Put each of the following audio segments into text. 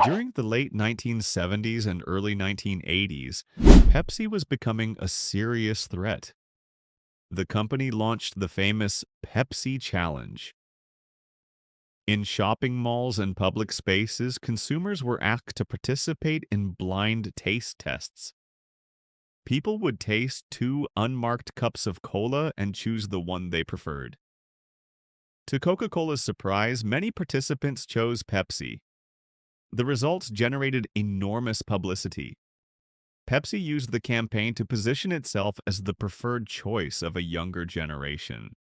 During the late 1970s and early 1980s, Pepsi was becoming a serious threat. The company launched the famous Pepsi Challenge. In shopping malls and public spaces, consumers were asked to participate in blind taste tests. People would taste two unmarked cups of cola and choose the one they preferred. To Coca-Cola's surprise, many participants chose Pepsi. The results generated enormous publicity. Pepsi used the campaign to position itself as the preferred choice of a younger generation.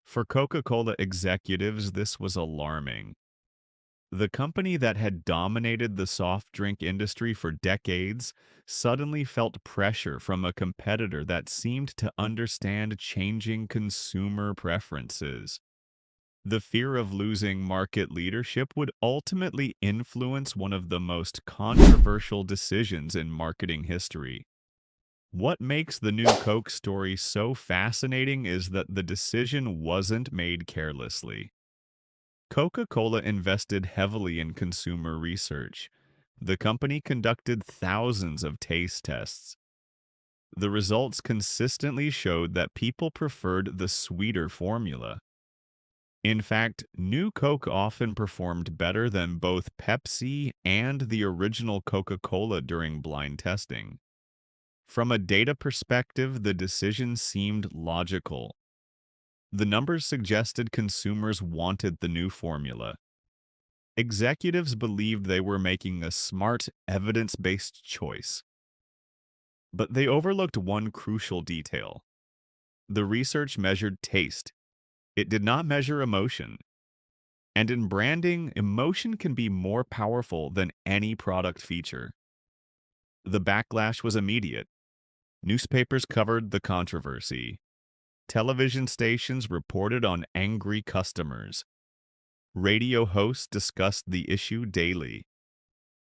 For Coca-Cola executives, this was alarming. The company that had dominated the soft drink industry for decades suddenly felt pressure from a competitor that seemed to understand changing consumer preferences. The fear of losing market leadership would ultimately influence one of the most controversial decisions in marketing history. What makes the new Coke story so fascinating is that the decision wasn't made carelessly. Coca-Cola invested heavily in consumer research. The company conducted thousands of taste tests. The results consistently showed that people preferred the sweeter formula. In fact, New Coke often performed better than both Pepsi and the original Coca-Cola during blind testing. From a data perspective, the decision seemed logical. The numbers suggested consumers wanted the new formula. Executives believed they were making a smart, evidence-based choice. But they overlooked one crucial detail. The research measured taste. It did not measure emotion. And in branding, emotion can be more powerful than any product feature. The backlash was immediate. Newspapers covered the controversy. Television stations reported on angry customers. Radio hosts discussed the issue daily.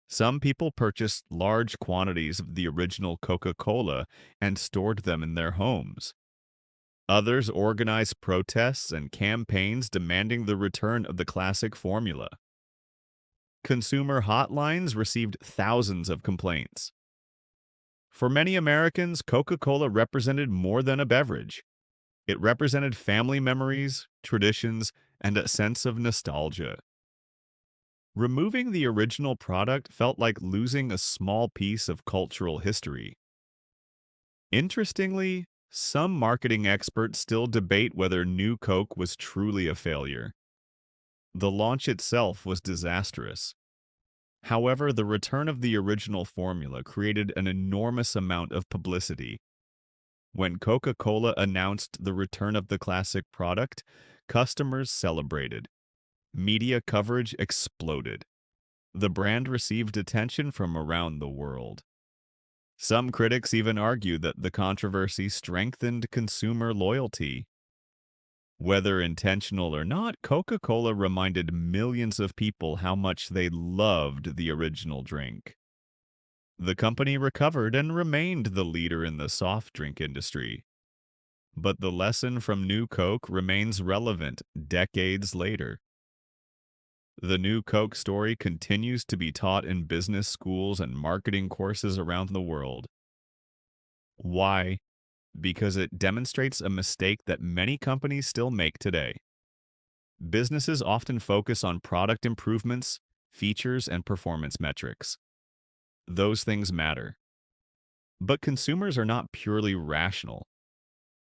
Some people purchased large quantities of the original Coca-Cola and stored them in their homes. Others organized protests and campaigns demanding the return of the classic formula. Consumer hotlines received thousands of complaints. For many Americans, Coca-Cola represented more than a beverage. It represented family memories, traditions, and a sense of nostalgia. Removing the original product felt like losing a small piece of cultural history. Interestingly, some marketing experts still debate whether New Coke was truly a failure. The launch itself was disastrous. However, the return of the original formula created an enormous amount of publicity. When Coca-Cola announced the return of the classic product, customers celebrated. Media coverage exploded. The brand received attention from around the world. Some critics even argue that the controversy strengthened consumer loyalty. Whether intentional or not, Coca-Cola reminded millions of people how much they loved the original drink. The company recovered and remained the leader in the soft drink industry. But the lesson from New Coke remains relevant decades later. The New Coke story continues to be taught in business schools and marketing courses around the world. Why? Because it demonstrates a mistake that many companies still make today. Businesses often focus on product improvements, features, and performance metrics. Those things matter. But consumers are not purely rational.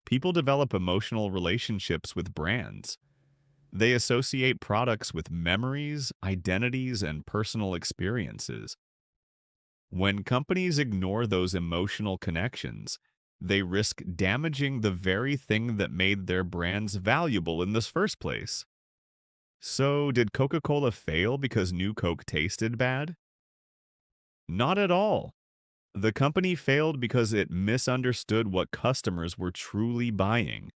People develop emotional relationships with brands. They associate products with memories, identities, and personal experiences. When companies ignore those emotional connections, they risk damaging the very thing that made their brands valuable in the first place. So, did Coca-Cola fail because New Coke tasted bad? Not at all. The company failed because it misunderstood what customers were truly buying.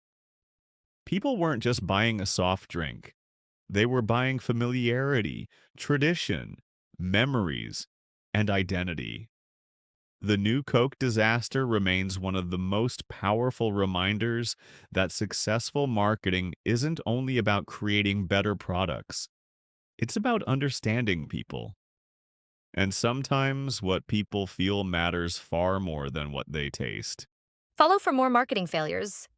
People weren't just buying a soft drink. They were buying familiarity, tradition, memories, and identity. The New Coke disaster remains one of the most powerful reminders that successful marketing isn't only about creating better products. It's about understanding people. And sometimes what people feel matters far more than what they taste. Follow for more marketing failures.